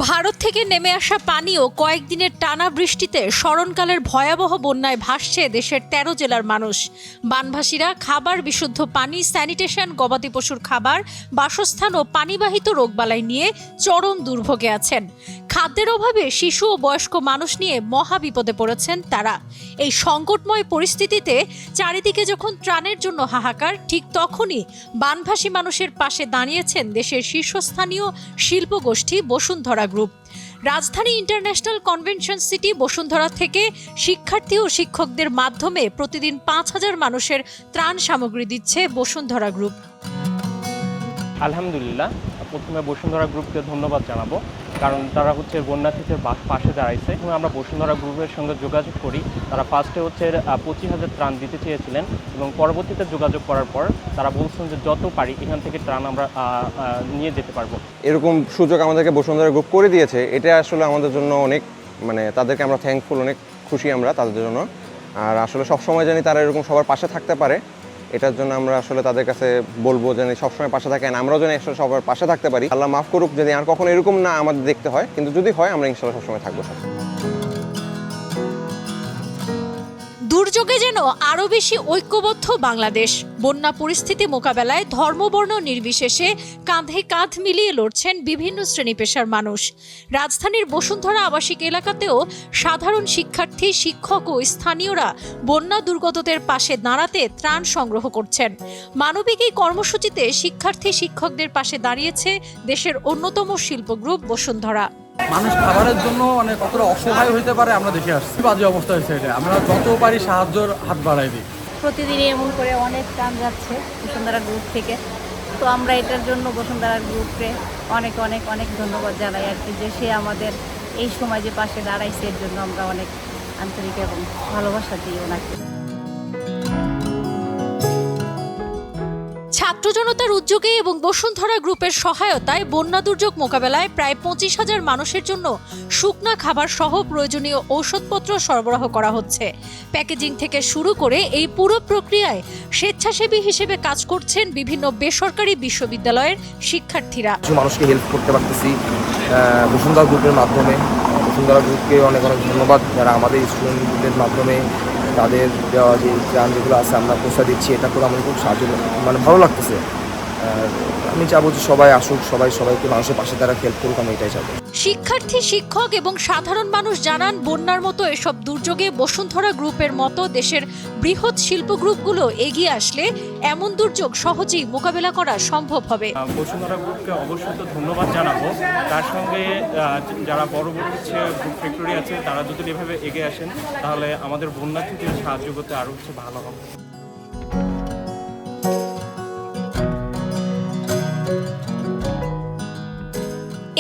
ভারত থেকে নেমে আসা পানি ও কয়েকদিনের টানা বৃষ্টিতে স্মরণকালের ভয়াবহ বন্যায় ভাসছে দেশের ১৩ জেলার মানুষ। বানভাসীরা খাবার, বিশুদ্ধ পানি, স্যানিটেশন, গবাদি পশুর খাবার, বাসস্থান ও পানিবাহিত রোগবালাই নিয়ে চরম দুর্ভোগে আছেন। খাদ্যের অভাবে শিশু ও বয়স্ক মানুষ নিয়ে মহা বিপদে পড়েছেন তারা। এই সংকটময় পরিস্থিতিতে চারিদিকে যখন ত্রাণের জন্য হাহাকার, ঠিক তখনই বানভাসী মানুষের পাশে দাঁড়িয়েছেন দেশের শীর্ষস্থানীয় শিল্পগোষ্ঠী বসুন্ধরা গ্রুপ। রাজধানী ইন্টারন্যাশনাল কনভেনশন সিটি বসুন্ধরা থেকে শিক্ষার্থী ও শিক্ষকদের মাধ্যমে প্রতিদিন ৫,০০০ মানুষের ত্রাণ সামগ্রী দিচ্ছে বসুন্ধরা গ্রুপ। আলহামদুলিল্লাহ, প্রথমে বসুন্ধরা গ্রুপকে ধন্যবাদ জানাবো, কারণ তারা বন্যার্থীদের পাশে দাঁড়াইছে। এবং আমরা বসুন্ধরা গ্রুপের সঙ্গে যোগাযোগ করি। তারা ফার্স্টে ২৫,০০০ ত্রাণ দিতে চেয়েছিলেন এবং পরবর্তীতে যোগাযোগ করার পর তারা বলছেন যে যত পারি এখান থেকে ত্রাণ আমরা নিয়ে যেতে পারবো। এরকম সুযোগ আমাদেরকে বসুন্ধরা গ্রুপ করে দিয়েছে, এটা আসলে আমাদের জন্য অনেক তাদেরকে আমরা থ্যাঙ্কফুল, অনেক খুশি আমরা তাদের জন্য। আর আসলে সবসময় জানি তারা এরকম সবার পাশে থাকতে পারে, এটার জন্য আমরা আসলে তাদের কাছে বলবো যেন সবসময় পাশে থাকেন, আমরাও যেন আসলে সবার পাশে থাকতে পারি। আল্লাহ মাফ করুক যদি আর কখনো এরকম না আমাদের দেখতে হয়, কিন্তু যদি হয় আমরা ইনশাআল্লাহ সবসময় থাকবো। দুর্যোগে যেন আরও বেশি ঐক্যবদ্ধ বাংলাদেশ। বন্যা পরিস্থিতি মোকাবেলায় ধর্মবর্ণ নির্বিশেষে কাঁধে কাঁধ মিলিয়ে লড়ছেন বিভিন্ন শ্রেণী পেশার মানুষ। রাজধানীর বসুন্ধরা আবাসিক এলাকাতেও সাধারণ শিক্ষার্থী, শিক্ষক ও স্থানীয়রা বন্যা দুর্গতদের পাশে দাঁড়াতে ত্রাণ সংগ্রহ করছেন। মানবিক এই কর্মসূচিতে শিক্ষার্থী, শিক্ষকদের পাশে দাঁড়িয়েছে দেশের অন্যতম শিল্প গ্রুপ বসুন্ধরা। মানুষ খাবারের জন্য কতটা অসহায় হইতে পারে আমরা দেখে আসছি। বাজে অবস্থা হয়েছে, এটা আমরা যত পারি সাহায্যের হাত বাড়াই দিই। প্রতিদিনই এমন করে অনেক ত্রাণ যাচ্ছে বসুন্ধরা গ্রুপ থেকে। তো আমরা এটার জন্য বসুন্ধরা গ্রুপকে অনেক অনেক অনেক ধন্যবাদ জানাই আর কি, যে সে আমাদের এই সময় যে পাশে দাঁড়াইছে এর জন্য আমরা অনেক আন্তরিক এবং ভালোবাসা দিই ওনাকে। ছাত্র জনতার উদ্যোগে এবং বসুন্ধরা গ্রুপের সহায়তায় বন্যা দুর্যোগ মোকাবেলায় প্রায় ২৫,০০০ মানুষের জন্য শুকনা খাবার সহ প্রয়োজনীয় ঔষধপত্র সরবরাহ করা হচ্ছে। প্যাকেজিং থেকে শুরু করে এই পুরো প্রক্রিয়ায় স্বেচ্ছাসেবী হিসেবে কাজ করছেন বিভিন্ন বেসরকারি বিশ্ববিদ্যালয়ের শিক্ষার্থীরা। মানুষকে হেল্প করতে পারতেছি বসুন্ধরা গ্রুপের মাধ্যমে। বসুন্ধরা গ্রুপকে অনেক অনেক ধন্যবাদ, যারা আমাদের স্টুডেন্টদের মাধ্যমে তাদের দেওয়া যে ত্রাণ যেগুলো আছে আমরা পৌঁছা দিচ্ছি, এটা করে আমাদের খুব সাহায্য ভালো লাগতেছে। আমি চাবো যে সবাই আসুক, সবাইকে মানুষের পাশে তারা হেল্প করুক, আমি এটাই চাবো। শিক্ষার্থী, শিক্ষক এবং সাধারণ মানুষ জানান, বন্যার মতো এসব দুর্যোগে বসুন্ধরা গ্রুপের মতো দেশের বৃহৎ শিল্প গ্রুপগুলো এগিয়ে আসলে এমন দুর্যোগ সহজেই মোকাবেলা করা সম্ভব হবে। বসুন্ধরা গ্রুপকে অবশ্যই তো ধন্যবাদ জানাবো। তার সঙ্গে যারা বড় বড় গ্রুপ ফ্যাক্টরি আছে তারা যদি এভাবে এগিয়ে আসেন তাহলে আমাদের বন্যার্থীদের সাহায্য করতে আরও ভালো হবে।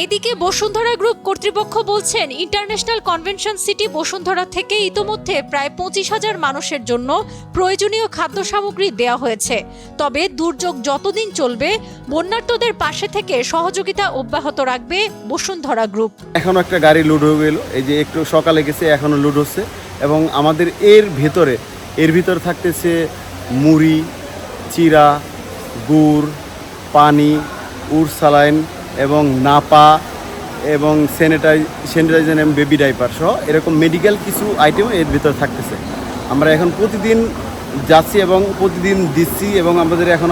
এদিকে বসুন্ধরা গ্রুপ কর্তৃপক্ষ বলছেন, ইন্টারন্যাশনাল কনভেনশন সিটি বসুন্ধরা থেকে ইতোমধ্যে প্রায় ২৫,০০০ মানুষের জন্য প্রয়োজনীয় খাদ্য সামগ্রী দেওয়া হয়েছে। তবে দুর্যোগ যতদিন চলবে বন্যার্তদের পাশে থেকে সহযোগিতা অব্যাহত রাখবে বসুন্ধরা গ্রুপ। এখনো একটা গাড়ি লোড হয়ে গেল, এই যে একটু সকালে গেছে, এখনো লোড হচ্ছে। এবং আমাদের এর ভিতরে থাকতেছে মুড়ি, চিরা, গুড়, পানি, উড়সালাইন এবং নাপা এবং স্যানিটাইজার এবং বেবি ডাইপার সহ এরকম মেডিকেল কিছু আইটেম এর ভিতরে থাকতেছে। আমরা এখন প্রতিদিন যাচ্ছি এবং প্রতিদিন দিচ্ছি, এবং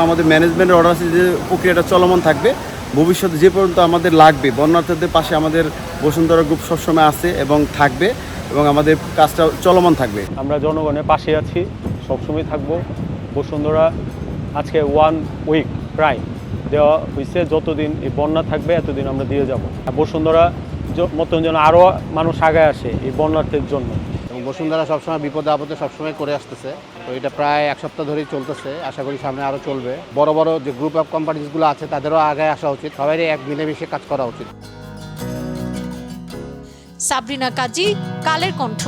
আমাদের ম্যানেজমেন্টের অর্ডার আছে যে প্রক্রিয়াটা চলমান থাকবে। ভবিষ্যতে যে পর্যন্ত আমাদের লাগবে, বন্যার্থীদের পাশে আমাদের বসুন্ধরা গ্রুপ সবসময় আছে এবং থাকবে, এবং আমাদের কাজটা চলমান থাকবে। আমরা জনগণের পাশে আছি, সবসময় থাকবো। বসুন্ধরা আজকে 1 উইক প্রায় দেওয়া হয়েছে, যতদিন এই বন্যা থাকবে এতদিন আমরা দিয়ে যাব। বসুন্ধরা মতন যেন আরও মানুষ আগায় আসে এই বন্যার্থীর জন্য। এবং বসুন্ধরা সবসময় বিপদে আপদে সবসময় করে আসতেছে। তো এটা প্রায় 1 সপ্তাহ ধরেই চলতেছে, আশা করি সামনে আরও চলবে। বড় বড় যে গ্রুপ অফ কোম্পানিজগুলো আছে তাদেরও আগায় আসা উচিত, সবাই এক মিলেমিশে কাজ করা উচিত। সাবরিনা কাজী, কালের কণ্ঠ।